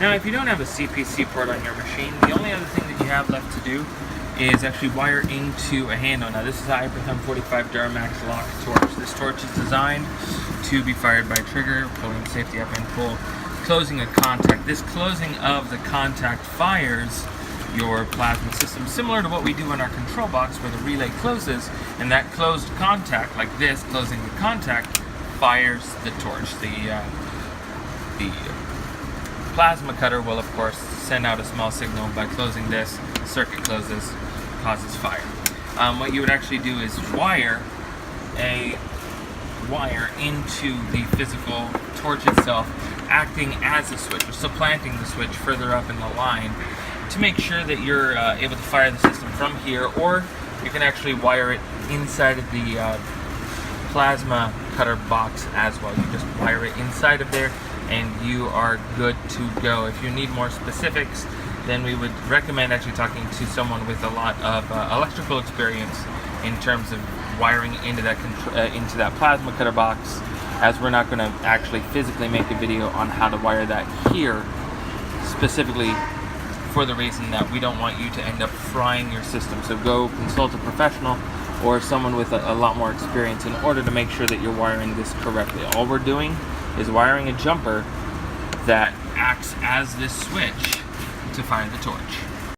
Now, if you don't have a CPC port on your machine, the only other thing that you have left to do is actually wire into a handle. Now, this is a Hyperthumb 45 Duramax lock torch. This torch is designed to be fired by trigger, pulling safety up and pull, closing a contact. This closing of the contact fires your plasma system, similar to what we do in our control box where the relay closes, and that closed contact, like this, closing the contact, fires the torch. The plasma cutter will, of course, send out a small signal by closing this. Circuit closes, causes fire. What you would actually do is wire a wire into the physical torch itself, acting as a switch, or supplanting the switch further up in the line to make sure that you're able to fire the system from here, or you can actually wire it inside of the plasma cutter box as well. You just wire it inside of there and you are good to go. If you need more specifics, then we would recommend actually talking to someone with a lot of electrical experience in terms of wiring into that plasma cutter box, as we're not going to actually physically make a video on how to wire that here, specifically for the reason that we don't want you to end up frying your system. So go consult a professional or someone with a lot more experience in order to make sure that you're wiring this correctly. All we're doing is wiring a jumper that acts as this switch to fire the torch.